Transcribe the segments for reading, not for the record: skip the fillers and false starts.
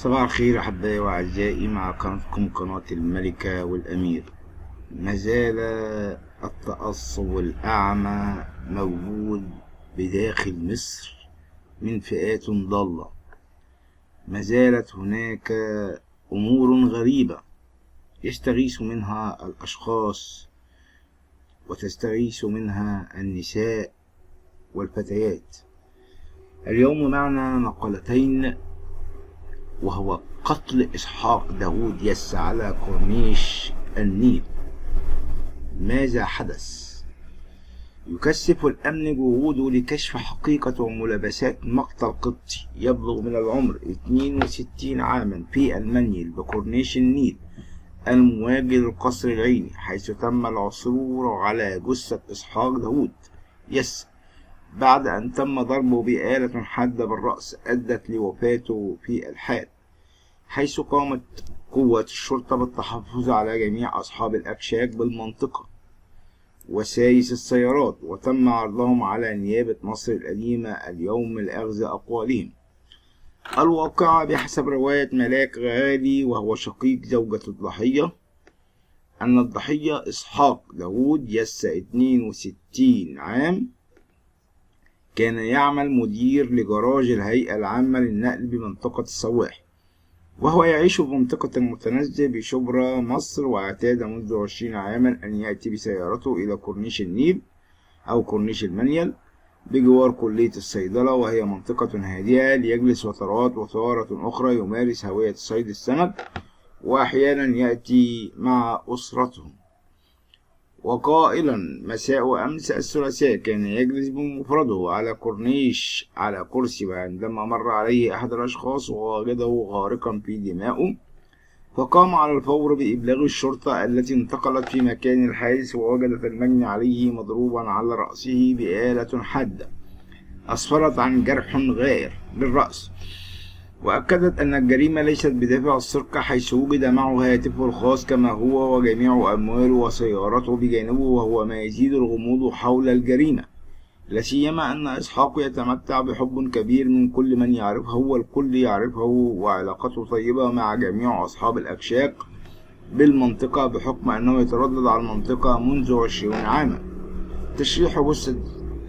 صباح الخير أحبائي وأعزائي، مع قناتكم قناة الملكة والأمير. ما زال التعصب الأعمى موجود بداخل مصر من فئات ضالة. ما زالت هناك أمور غريبة يستغيث منها الأشخاص وتستغيث منها النساء والفتيات. اليوم معنا مقالتين، وهو قتل إسحاق داوود يس على كورنيش النيل. ماذا حدث؟ يكثف الأمن جهوده لكشف حقيقة وملابسات مقتل قبطي يبلغ من العمر 62 عاما في المنيل بكورنيش النيل المواجه للقصر العيني، حيث تم العثور على جثة إسحاق داوود يس بعد أن تم ضربه بآلة حادة بالرأس أدت لوفاته في الحال، حيث قامت قوات الشرطة بالتحفظ على جميع أصحاب الأكشاك بالمنطقة وسايس السيارات، وتم عرضهم على نيابة مصر القديمة اليوم لأخذ أقوالهم. الواقعة بحسب رواية ملاك غالي وهو شقيق زوجة الضحية أن الضحية إسحاق داوود يس 62 عام كان يعمل مدير لجراج الهيئة العامة للنقل بمنطقة السواح، وهو يعيش في منطقة المتنزه بشبرا مصر، واعتاد منذ 20 عاما أن يأتي بسيارته إلى كورنيش النيل أو كورنيش المنيل بجوار كلية الصيدلة، وهي منطقة هادئة، ليجلس فترات وتارة أخرى يمارس هواية صيد السمك، وأحيانا يأتي مع أسرته. وقائلا مساء أمس الثلاثاء كان يجلس بمفرده على كورنيش على كرسي، وعندما مر عليه أحد الأشخاص ووجده غارقا في دمائه فقام على الفور بإبلاغ الشرطة التي انتقلت في مكان الحادث، ووجدت المجني عليه مضروبا على رأسه بآلة حادة أسفرت عن جرح غائر بالرأس، وأكدت أن الجريمة ليست بدافع السرقة، حيث وجد معه هاتفه الخاص كما هو وجميع أمواله وسيارته بجانبه، وهو ما يزيد الغموض حول الجريمة، لا سيما أن إسحاق يتمتع بحب كبير من كل من يعرفه والكل يعرفه، وعلاقته طيبة مع جميع أصحاب الأكشاك بالمنطقة بحكم أنه يتردد على المنطقة منذ 20 عاما. تشريح جثة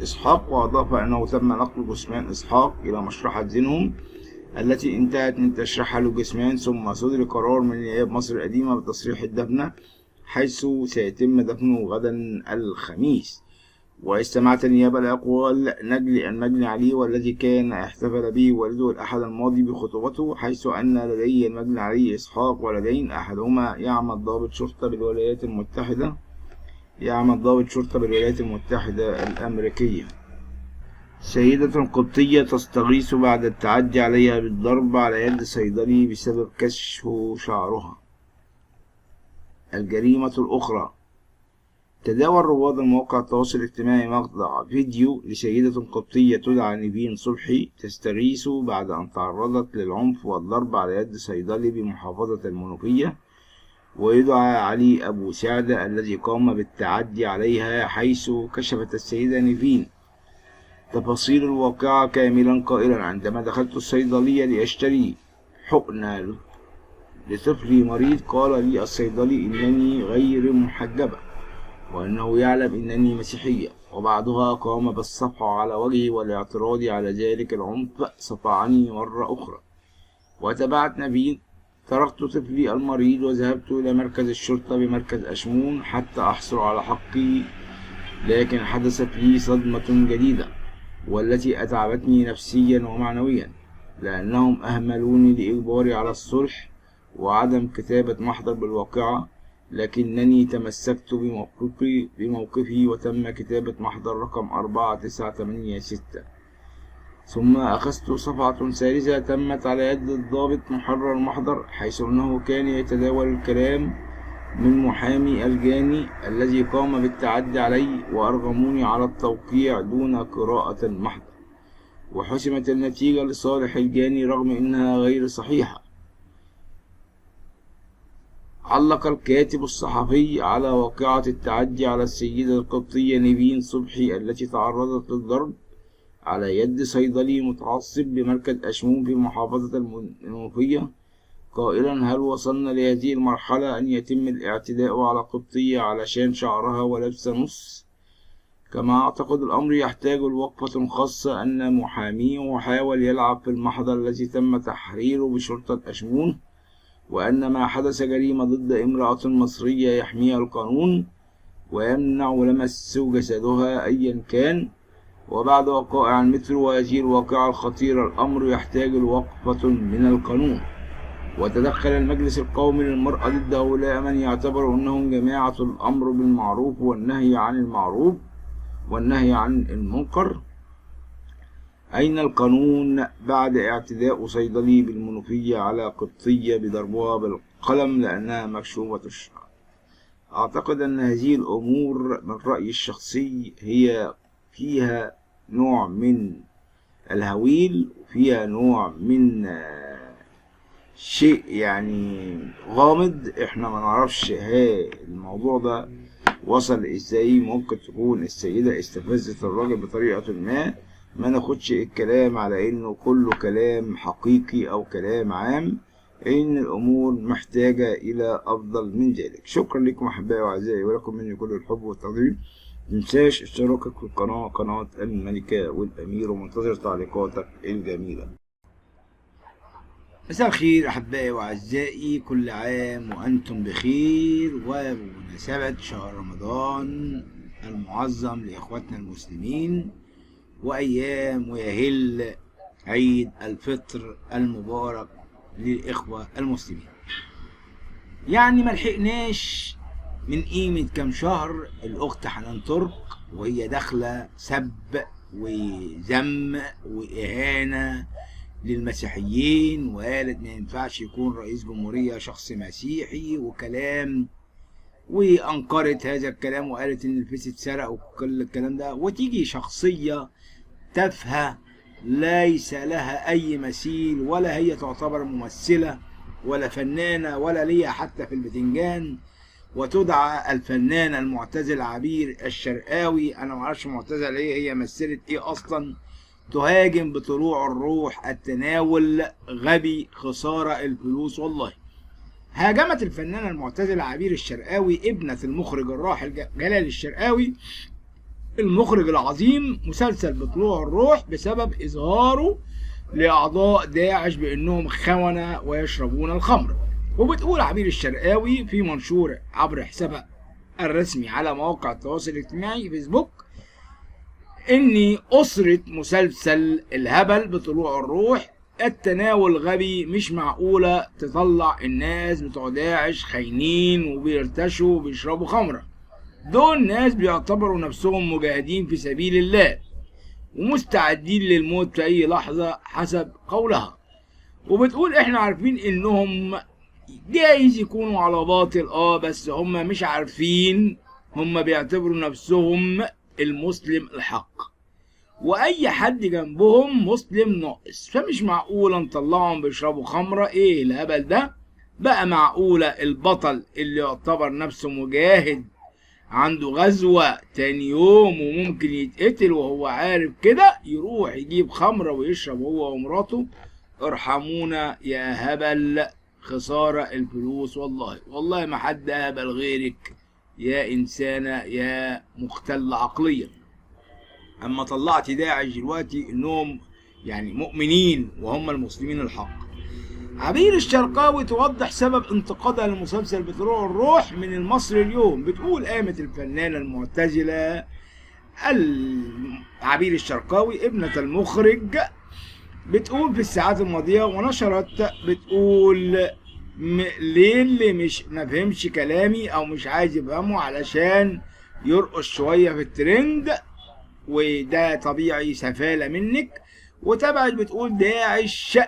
إسحاق، وأضاف أنه تم نقل جثمان إسحاق إلى مشرحة زينهم التي انتهت من تشريحها للجثمان، ثم صدر قرار من نيابة مصر القديمة بتصريح الدفن، حيث سيتم دفنه غدا الخميس. واستمعت النيابة لأقوال نجل المجني عليه والذي كان احتفل به والده الأحد الماضي بخطوبته، حيث أن لدي المجني عليه إسحاق ولدين، أحدهما يعمل ضابط شرطة بالولايات المتحدة الأمريكية. سيدة قبطية تستغيث بعد التعدي عليها بالضرب على يد صيدلي بسبب كشف شعرها. الجريمة الأخرى، تداول رواد المواقع التواصل الاجتماعي مقطع فيديو لسيدة قبطية تدعى نيفين صبحي تستغيث بعد أن تعرضت للعنف والضرب على يد صيدلي بمحافظة المنوفية، ويدعى علي أبو سعدة الذي قام بالتعدي عليها، حيث كشفت السيدة نيفين تفاصيل الواقعة كاملا قائلا: عندما دخلت الصيدلية لأشتري حقنة لطفلي مريض، قال لي الصيدلي إنني غير محجبة وأنه يعلم أنني مسيحية، وبعدها قام بالصفع على وجهي والاعتراض على ذلك العنف، صفعني مرة أخرى. وتبعت نبيل: تركت طفلي المريض وذهبت إلى مركز الشرطة بمركز أشمون حتى أحصل على حقي، لكن حدثت لي صدمة جديدة والتي أتعبتني نفسيا ومعنويا، لأنهم أهملوني لإجباري على الصلح وعدم كتابة محضر بالواقعة، لكنني تمسكت بموقفي وتم كتابة محضر رقم 4986. ثم أخذت صفعة ثالثة تمت على يد الضابط محرر المحضر، حيث أنه كان يتداول الكلام من محامي الجاني الذي قام بالتعدي علي، وأرغموني على التوقيع دون قراءة المحضر، وحسمت النتيجة لصالح الجاني رغم أنها غير صحيحة. علق الكاتب الصحفي على واقعة التعدي على السيدة القبطية نيفين صبحي التي تعرضت للضرب على يد صيدلي متعصب بمركز أشمون في محافظة المنوفية قائلا: هل وصلنا لهذه المرحلة أن يتم الاعتداء على قبطية علشان شعرها ولبس نص؟ كما أعتقد الأمر يحتاج لوقفة خاصة أن محاميه حاول يلعب في المحضر الذي تم تحريره بشرطة أشمون، وأن ما حدث جريمة ضد امرأة مصرية يحميها القانون ويمنع لمس جسدها أيا كان. وبعد وقائع المترو وهذه الواقعة الخطيرة الأمر يحتاج لوقفة من القانون. وتدخل المجلس القومي للمرأة ضد هؤلاء من يعتبر أنهم جماعة الأمر بالمعروف والنهي عن المعروف والنهي عن المنكر. أين القانون بعد اعتداء صيدلي بالمنوفية على قبطية بضربها بالقلم لأنها مكشوفة الشعر؟ أعتقد أن هذه الأمور من رأيي الشخصي هي فيها نوع من الهويل، وفيها نوع من شيء يعني غامض. احنا ما نعرفش الموضوع ده وصل ازاي. ممكن تكون السيدة استفزت الراجل بطريقة ما ناخدش الكلام على انه كله كلام حقيقي او كلام عام، ان الامور محتاجة الى افضل من ذلك. شكرا لكم احبائي واعزائي، ولكم مني كل الحب والتقدير. متنساش اشتراكك في القناة، قناة الملكة والامير، ومنتظر تعليقاتك الجميلة. مساء الخير احبائي واعزائي، كل عام وانتم بخير، وبمناسبة شهر رمضان المعظم لاخواتنا المسلمين، وايام ويهل عيد الفطر المبارك للاخوة المسلمين. يعني ملحقناش من قيمة كام شهر الاخت حنان ترك وهي داخلة سب وذم واهانة للمسيحيين، وقالت ما ينفعش يكون رئيس جمهورية شخص مسيحي وكلام، وانكرت هذا الكلام وقالت ان الفيس اتسرق وكل الكلام ده. وتيجي شخصية تافهة ليس لها اي مثيل، ولا هي تعتبر ممثلة ولا فنانة ولا ليها حتى في البتنجان، وتدعى الفنانة المعتزلة عبير الشرقاوي. انا معرفش معتزلة ايه، هي مثلت ايه اصلا؟ تهاجم بطلوع الروح التناول غبي، خسارة الفلوس والله. هاجمت الفنانة المعتزلة عبير الشرقاوي ابنة المخرج الراحل جلال الشرقاوي المخرج العظيم مسلسل بطلوع الروح بسبب إظهاره لأعضاء داعش بأنهم خونة ويشربون الخمر. وبتقول عبير الشرقاوي في منشور عبر حسابها الرسمي على مواقع التواصل الاجتماعي فيسبوك إن أسرة مسلسل الهبل بطلوع الروح التناول غبي، مش معقولة تطلع الناس بتوع داعش خاينين وبيرتشوا وبيشربوا خمرة. دول ناس بيعتبروا نفسهم مجاهدين في سبيل الله ومستعدين للموت في أي لحظة حسب قولها. وبتقول احنا عارفين انهم جايز يكونوا على باطل بس هم مش عارفين، هم بيعتبروا نفسهم المسلم الحق، واي حد جنبهم مسلم ناقص، فمش معقوله نطلعهم بيشربوا خمره. ايه الهبل ده بقى؟ معقوله البطل اللي يعتبر نفسه مجاهد عنده غزوه تاني يوم وممكن يتقتل وهو عارف كده يروح يجيب خمره ويشرب هو ومراته؟ ارحمونا يا هبل، خساره الفلوس والله. والله ما حد هبل غيرك يا إنسانة يا مختل عقليا. أما طلعت داعش دلوقتي إنهم يعني مؤمنين وهم المسلمين الحق. عبير الشرقاوي توضح سبب انتقادها لمسلسل بطلوع الروح من المصري اليوم. بتقول قامت الفنانة المعتزلة عبير الشرقاوي ابنة المخرج بتقول في الساعات الماضية ونشرت بتقول ليه اللي مش ما فهمش كلامي او مش عايز يفهمه علشان يرقص شويه في الترند، وده طبيعي سفاله منك. وتبعت بتقول داعش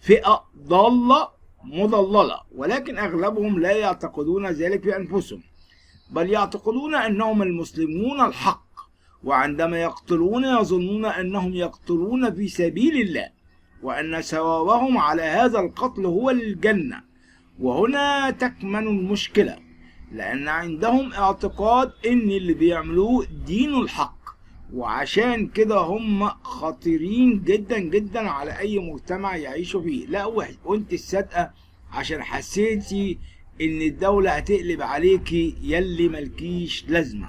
فئه ضاله مضلله، ولكن اغلبهم لا يعتقدون ذلك في انفسهم، بل يعتقدون انهم المسلمون الحق، وعندما يقتلون يظنون انهم يقتلون في سبيل الله، وان ثوابهم على هذا القتل هو الجنه. وهنا تكمن المشكلة، لأن عندهم اعتقاد إن اللي بيعملوه دين الحق، وعشان كده هم خطيرين جدا جدا على أي مجتمع يعيشوا فيه. لا وانت الصادقة عشان حسيتي ان الدولة هتقلب عليكي يلي ملكيش لازمة.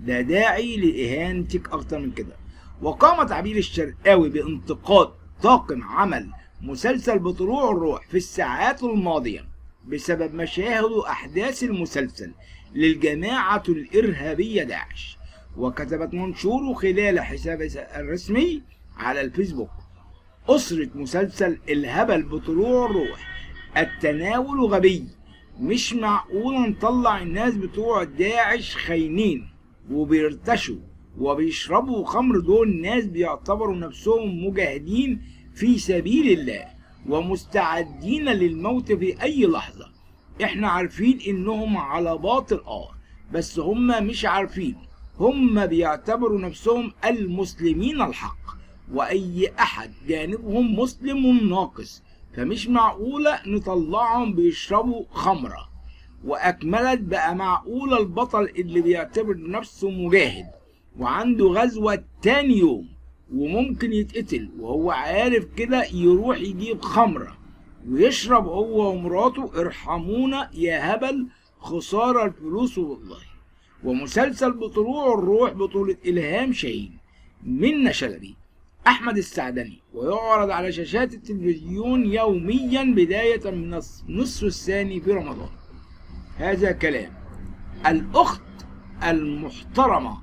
ده داعي لإهانتك أكتر من كده. وقام عبير الشرقاوي بانتقاد طاقم عمل مسلسل بطلوع الروح في الساعات الماضية بسبب مشاهد وأحداث المسلسل للجماعة الإرهابية داعش، وكتبت منشوره خلال حسابها الرسمي على الفيسبوك: أسرة مسلسل الهبل بطلوع الروح، التناول غبي، مش معقول نطلع الناس بتوع داعش خاينين وبيرتشوا وبيشربوا خمر. دول ناس بيعتبروا نفسهم مجاهدين في سبيل الله ومستعدين للموت في اي لحظة. احنا عارفين انهم على باطل بس هم مش عارفين، هم بيعتبروا نفسهم المسلمين الحق، واي احد جانبهم مسلم ناقص، فمش معقولة نطلعهم بيشربوا خمرة. واكملت: بقى معقولة البطل اللي بيعتبر نفسه مجاهد وعنده غزوة تاني يوم وممكن يتقتل وهو عارف كده يروح يجيب خمرة ويشرب هو ومراته؟ ارحمونا يا هبل، خسارة الفلوس والله. ومسلسل بطلوع الروح بطولة إلهام شاهين، منة شلبي، أحمد السعدني، ويعرض على شاشات التلفزيون يوميا بداية من النصف الثاني في رمضان. هذا كلام الأخت المحترمة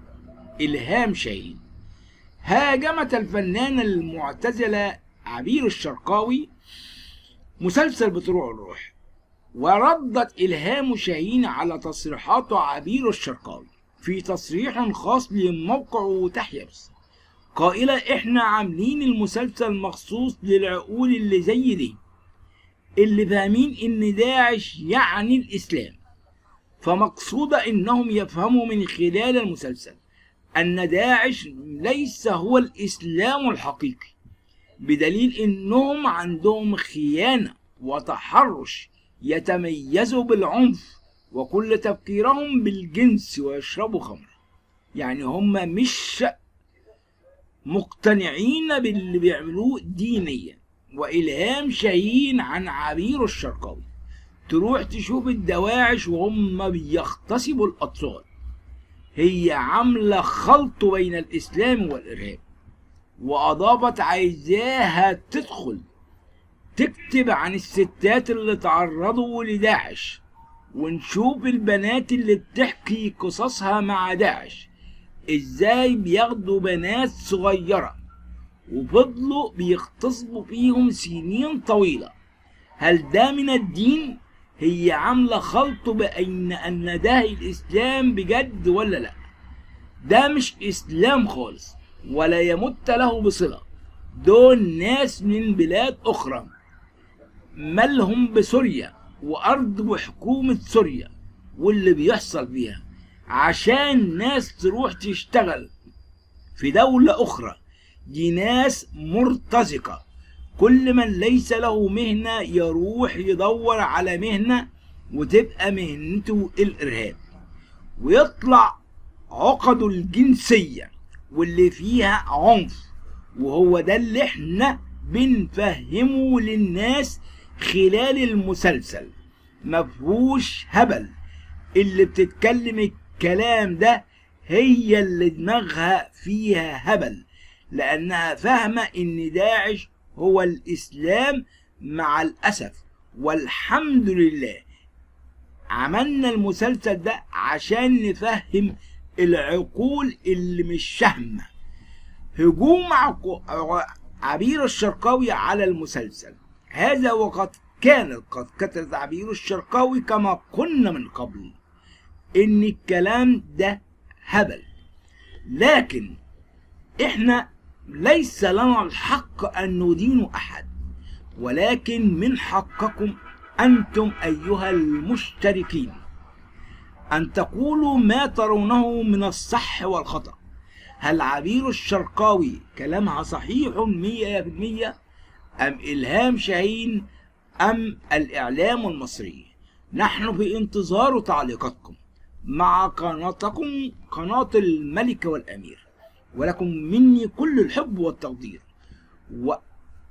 إلهام شاهين. هاجمت الفنانة المعتزلة عبير الشرقاوي مسلسل بطلوع الروح، وردت إلهام شاهين على تصريحات عبير الشرقاوي في تصريح خاص لموقع تحيا بس، قائلة: احنا عاملين المسلسل مخصوص للعقول اللي زي دي، اللي فاهمين ان داعش يعني الاسلام، فمقصودة انهم يفهموا من خلال المسلسل ان داعش ليس هو الاسلام الحقيقي، بدليل انهم عندهم خيانة وتحرش، يتميزوا بالعنف وكل تفكيرهم بالجنس ويشربوا خمر. يعني هم مش مقتنعين باللي بيعملوه دينيا. وإلهام شاهين عن عبير الشرقاوي تروح تشوف الدواعش وهم بيغتصبوا الأطفال، هي عاملة خلط بين الإسلام والإرهاب. وأضافت: عايزاها تدخل تكتب عن الستات اللي تعرضوا لداعش، ونشوف البنات اللي بتحكي قصصها مع داعش ازاي بياخدوا بنات صغيرة وفضلوا بيغتصبوا فيهم سنين طويلة. هل ده من الدين؟ هي عاملة خلط بين ان ده الاسلام بجد ولا لا. ده مش اسلام خالص ولا يمت له بصلة. دول ناس من بلاد اخرى، مالهم بسوريا وارض وحكومة سوريا واللي بيحصل فيها، عشان ناس تروح تشتغل في دولة اخرى. دي ناس مرتزقة، كل من ليس له مهنة يروح يدور على مهنة وتبقى مهنته الارهاب، ويطلع عقده الجنسية واللي فيها عنف. وهو ده اللي احنا بنفهمه للناس خلال المسلسل، مفهوش هبل. اللي بتتكلم الكلام ده هي اللي دماغها فيها هبل، لانها فاهمة ان داعش هو الاسلام. مع الاسف والحمد لله عملنا المسلسل ده عشان نفهم العقول اللي مش فاهمة. هجوم عبير الشرقاوي على المسلسل هذا، وقد كانت قد كتبت عبير الشرقاوي كما قلنا من قبل ان الكلام ده هبل، لكن احنا ليس لنا الحق ان ندين احد، ولكن من حقكم انتم ايها المشتركين ان تقولوا ما ترونه من الصح والخطأ. هل عبير الشرقاوي كلامها صحيح 100% ام إلهام شاهين ام الاعلام المصري؟ نحن في انتظار تعليقاتكم مع قناتكم قناة الملكة والأمير، ولكم مني كل الحب والتقدير.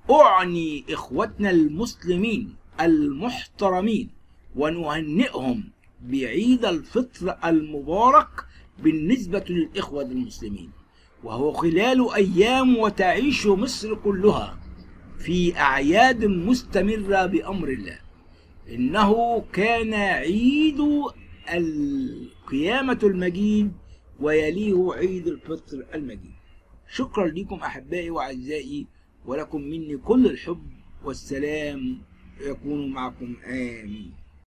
وأعني إخوتنا المسلمين المحترمين ونهنئهم بعيد الفطر المبارك بالنسبة للإخوة المسلمين، وهو خلال أيام وتعيش مصر كلها في أعياد مستمرة بأمر الله. إنه كان عيد القيامة المجيد ويليه عيد الفطر المجيد. شكرا لكم أحبائي وأعزائي، ولكم مني كل الحب والسلام يكون معكم، آمين.